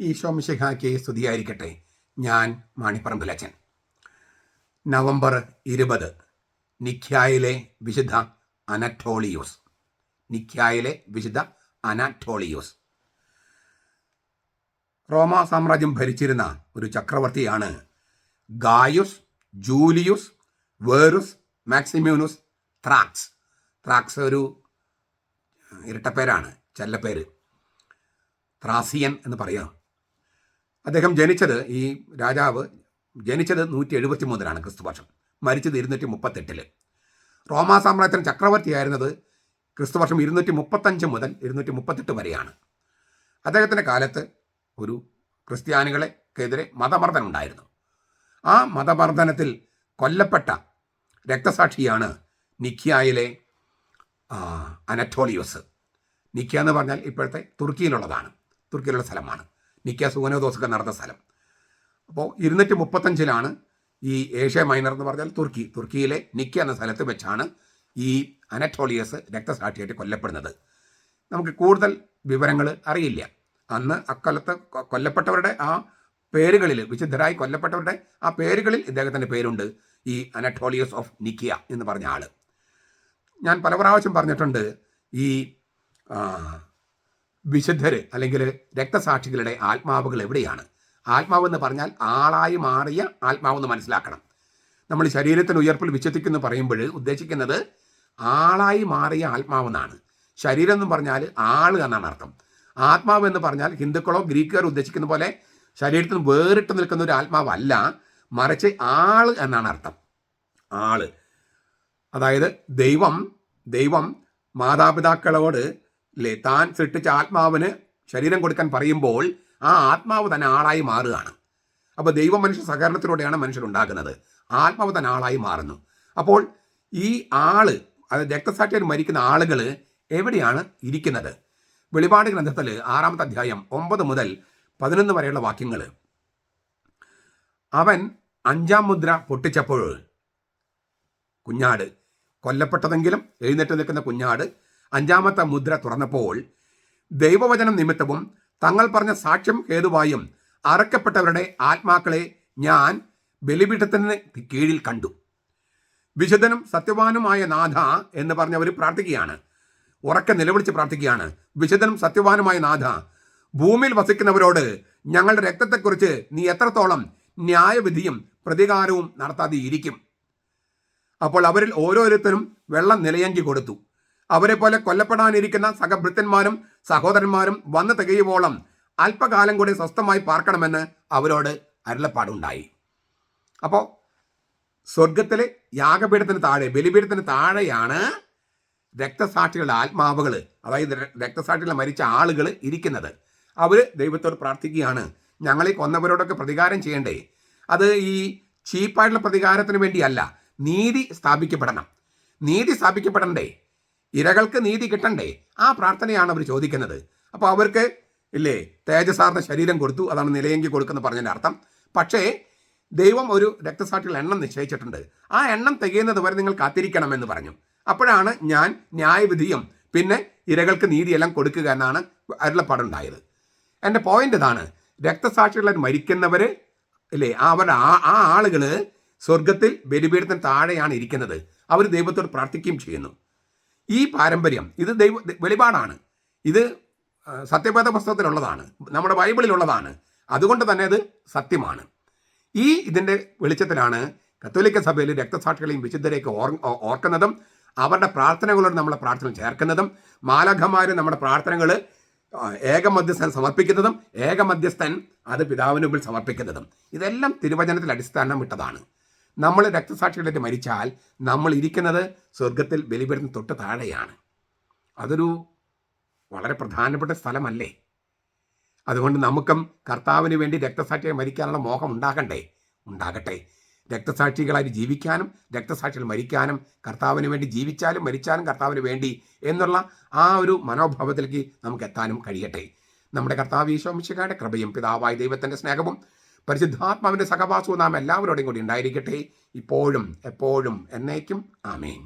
ഈശോ മിശിഹായ്ക്ക് സ്തുതിയായിരിക്കട്ടെ. ഞാൻ മാണിപ്പറമ്പിലച്ചൻ. നവംബർ 20 നിഖ്യായിലെ വിശുദ്ധ അനറ്റോളിയോസ്. നിഖ്യായിലെ വിശുദ്ധ അനറ്റോളിയോസ് റോമാ സാമ്രാജ്യം ഭരിച്ചിരുന്ന ഒരു ചക്രവർത്തിയാണ് ഗായുസ് ജൂലിയുസ് വേറുസ് മാക്സിമ്യൂനുസ് ത്രാക്സ്. ത്രാക്സ് ഒരു ഇരട്ടപ്പേരാണ്, ചെല്ലപ്പേര്. ത്രാസിയൻ എന്ന് പറയാം. അദ്ദേഹം ജനിച്ചത്, ഈ രാജാവ് ജനിച്ചത് 173 ക്രിസ്തുവർഷം, മരിച്ചത് 238. റോമാ സാമ്രാജ്യത്തിന് ചക്രവർത്തിയായിരുന്നത് ക്രിസ്തുവർഷം 235 മുതൽ 238 വരെയാണ്. അദ്ദേഹത്തിൻ്റെ കാലത്ത് ഒരു ക്രിസ്ത്യാനികൾക്കെതിരെ മതമർദ്ദനം ഉണ്ടായിരുന്നു. ആ മതമർദ്ദനത്തിൽ കൊല്ലപ്പെട്ട രക്തസാക്ഷിയാണ് നിഖ്യായിലെ അനറ്റോളിയോസ്. നിഖ്യ എന്ന് പറഞ്ഞാൽ ഇപ്പോഴത്തെ തുർക്കിയിലുള്ള സ്ഥലമാണ്. നിഖ്യ സുഗനോദോസൊക്കെ നടന്ന സ്ഥലം. അപ്പോൾ 235 ഈ ഏഷ്യ മൈനർ എന്ന് പറഞ്ഞാൽ തുർക്കിയിലെ നിഖ്യ എന്ന സ്ഥലത്ത് വെച്ചാണ് ഈ അനറ്റോളിയസ് രക്തസാക്ഷിയായിട്ട് കൊല്ലപ്പെടുന്നത്. നമുക്ക് കൂടുതൽ വിവരങ്ങൾ അറിയില്ല. അന്ന് അക്കാലത്ത് കൊല്ലപ്പെട്ടവരുടെ ആ പേരുകളിൽ, വിശുദ്ധരായി കൊല്ലപ്പെട്ടവരുടെ ആ പേരുകളിൽ ഇദ്ദേഹത്തിൻ്റെ പേരുണ്ട്, ഈ അനറ്റോളിയസ് ഓഫ് നിഖ്യ എന്ന് പറഞ്ഞ ആൾ. ഞാൻ പല പ്രാവശ്യം പറഞ്ഞിട്ടുണ്ട്, ഈ വിശുദ്ധർ അല്ലെങ്കിൽ രക്തസാക്ഷികളുടെ ആത്മാവുകൾ എവിടെയാണ്? ആത്മാവെന്ന് പറഞ്ഞാൽ ആളായി മാറിയ ആത്മാവെന്ന് മനസ്സിലാക്കണം. നമ്മൾ ശരീരത്തിന് ഉയർപ്പിൽ വിശ്വസിക്കുന്നു പറയുമ്പോൾ ഉദ്ദേശിക്കുന്നത് ആളായി മാറിയ ആത്മാവെന്നാണ്. ശരീരം എന്ന് പറഞ്ഞാൽ ആൾ എന്നാണ് അർത്ഥം. ആത്മാവ് എന്ന് പറഞ്ഞാൽ ഹിന്ദുക്കളോ ഗ്രീക്കുകാരോ ഉദ്ദേശിക്കുന്ന പോലെ ശരീരത്തിന് വേറിട്ട് നിൽക്കുന്ന ഒരു ആത്മാവല്ല, മറിച്ച് ആൾ എന്നാണ് അർത്ഥം. ആള്, അതായത് ദൈവം മാതാപിതാക്കളോട് താൻ സൃഷ്ടിച്ച ആത്മാവിന് ശരീരം കൊടുക്കാൻ പറയുമ്പോൾ ആ ആത്മാവ് തന്നെ ആളായി മാറുകയാണ്. അപ്പോൾ ദൈവ മനുഷ്യ സഹകരണത്തിലൂടെയാണ് മനുഷ്യരുണ്ടാകുന്നത്. ആത്മാവ് തന്നെ ആളായി മാറുന്നു. അപ്പോൾ ഈ ആള്, അതായത് രക്തസാക്ഷിയായി മരിക്കുന്ന ആളുകൾ എവിടെയാണ് ഇരിക്കുന്നത്? വെളിപാട് ഗ്രന്ഥത്തിൽ 6-ാമത്തെ അധ്യായം 9 മുതൽ 11 വരെയുള്ള വാക്യങ്ങൾ. അവൻ 5-ാം മുദ്ര പൊട്ടിച്ചപ്പോൾ കുഞ്ഞാട്, കൊല്ലപ്പെട്ടതെങ്കിലും എഴുന്നേറ്റ് നിൽക്കുന്ന കുഞ്ഞാട് 5-ാമത്തെ മുദ്ര തുറന്നപ്പോൾ ദൈവവചനം നിമിത്തവും തങ്ങൾ പറഞ്ഞ സാക്ഷ്യം ഹേതുവായും അറക്കപ്പെട്ടവരുടെ ആത്മാക്കളെ ഞാൻ ബലിപീഠത്തിന് കീഴിൽ കണ്ടു. വിശുദ്ധനും സത്യവാനുമായ നാഥ എന്ന് പറഞ്ഞവർ പ്രാർത്ഥിക്കുകയാണ്, ഉറക്കെ നിലവിളിച്ച് പ്രാർത്ഥിക്കുകയാണ്. വിശുദ്ധനും സത്യവാനുമായ നാഥ, ഭൂമിയിൽ വസിക്കുന്നവരോട് ഞങ്ങളുടെ രക്തത്തെക്കുറിച്ച് നീ എത്രത്തോളം ന്യായവിധിയും പ്രതികാരവും നടത്താതെ ഇരിക്കും? അപ്പോൾ അവരിൽ ഓരോരുത്തരും വെള്ളം നിലയങ്കി കൊടുത്തു. അവരെ പോലെ കൊല്ലപ്പെടാനിരിക്കുന്ന സഹഭൃത്യന്മാരും സഹോദരന്മാരും വന്നു തികയുവോളം അല്പകാലം കൂടി സ്വസ്ഥമായി പാർക്കണമെന്ന് അവരോട് അരുളപ്പാടുണ്ടായി. അപ്പോൾ സ്വർഗത്തിലെ യാഗപീഠത്തിന് താഴെ, ബലിപീഠത്തിന് താഴെയാണ് രക്തസാക്ഷികളുടെ ആത്മാവുകൾ, അതായത് രക്തസാക്ഷികൾ മരിച്ച ആളുകൾ ഇരിക്കുന്നത്. അവർ ദൈവത്തോട് പ്രാർത്ഥിക്കുകയാണ്, ഞങ്ങളെ കൊന്നവരോടൊക്കെ പ്രതികാരം ചെയ്യണ്ടേ? അത് ഈ ചീപ്പായിട്ടുള്ള പ്രതികാരത്തിന് വേണ്ടിയല്ല, നീതി സ്ഥാപിക്കപ്പെടണം. നീതി സ്ഥാപിക്കപ്പെടണ്ടേ? ഇരകൾക്ക് നീതി കിട്ടണ്ടേ? ആ പ്രാർത്ഥനയാണ് അവർ ചോദിക്കുന്നത്. അപ്പോൾ അവർക്ക് തേജസാർന്ന ശരീരം കൊടുത്തു, അതാണ് നിലയെങ്കി കൊടുക്കുന്ന പറഞ്ഞതിൻ്റെ അർത്ഥം. പക്ഷേ ദൈവം ഒരു രക്തസാക്ഷികളുടെ എണ്ണം നിശ്ചയിച്ചിട്ടുണ്ട്. ആ എണ്ണം തികയുന്നത് വരെ നിങ്ങൾ കാത്തിരിക്കണമെന്ന് പറഞ്ഞു. അപ്പോഴാണ് ഞാൻ ന്യായവിധിയും പിന്നെ ഇരകൾക്ക് നീതിയെല്ലാം കൊടുക്കുക എന്നാണ് അരുളപ്പാടുണ്ടായത്. എൻ്റെ പോയിന്റ് ഇതാണ്, രക്തസാക്ഷികളായി മരിക്കുന്നവർ അവരുടെ ആ ആളുകൾ സ്വർഗത്തിൽ ബലിപീഠത്തിന് താഴെയാണ് ഇരിക്കുന്നത്. അവർ ദൈവത്തോട് പ്രാർത്ഥിക്കുകയും ചെയ്യുന്നു. ഈ പാരമ്പര്യം, ഇത് വെളിപാടാണ്. ഇത് സത്യവേദ പുസ്തകത്തിലുള്ളതാണ്, നമ്മുടെ ബൈബിളിലുള്ളതാണ്. അതുകൊണ്ട് തന്നെ അത് സത്യമാണ്. ഇതിൻ്റെ വെളിച്ചത്തിലാണ് കത്തോലിക്ക സഭയിൽ രക്തസാക്ഷികളെയും വിശുദ്ധരെയൊക്കെ ഓർക്കുന്നതും അവരുടെ പ്രാർത്ഥനകളോട് നമ്മളെ പ്രാർത്ഥന ചേർക്കുന്നതും മാലാഖമാർ നമ്മുടെ പ്രാർത്ഥനകൾ ഏകമധ്യസ്ഥൻ സമർപ്പിക്കുന്നതും ഏകമധ്യസ്ഥൻ അത് പിതാവിന് മുമ്പിൽ സമർപ്പിക്കുന്നതും. ഇതെല്ലാം തിരുവചനത്തിൽ അടിസ്ഥാനം വിട്ടതാണ്. നമ്മൾ രക്തസാക്ഷികളായിട്ട് മരിച്ചാൽ നമ്മൾ ഇരിക്കുന്നത് സ്വർഗത്തിൽ ബലിപീഠത്തിന് തൊട്ട് താഴെയാണ്. അതൊരു വളരെ പ്രധാനപ്പെട്ട സ്ഥലമല്ലേ? അതുകൊണ്ട് നമുക്കും കർത്താവിന് വേണ്ടി രക്തസാക്ഷിയായി മരിക്കാനുള്ള മോഹം ഉണ്ടാകട്ടെ. രക്തസാക്ഷികളായി ജീവിക്കാനും രക്തസാക്ഷികൾ മരിക്കാനും, കർത്താവിന് വേണ്ടി ജീവിച്ചാലും മരിച്ചാലും കർത്താവിന് വേണ്ടി എന്നുള്ള ആ ഒരു മനോഭാവത്തിലേക്ക് നമുക്ക് എത്താനും കഴിയട്ടെ. നമ്മുടെ കർത്താവ് ഈശോ മിശിഹായുടെ കൃപയും പിതാവായ ദൈവത്തിൻ്റെ സ്നേഹവും പരിശുദ്ധാത്മാവിൻ്റെ സഹവാസവും നാം എല്ലാവരോടും കൂടി ഉണ്ടായിരിക്കട്ടെ, ഇപ്പോഴും എപ്പോഴും എന്നേക്കും. ആമേൻ.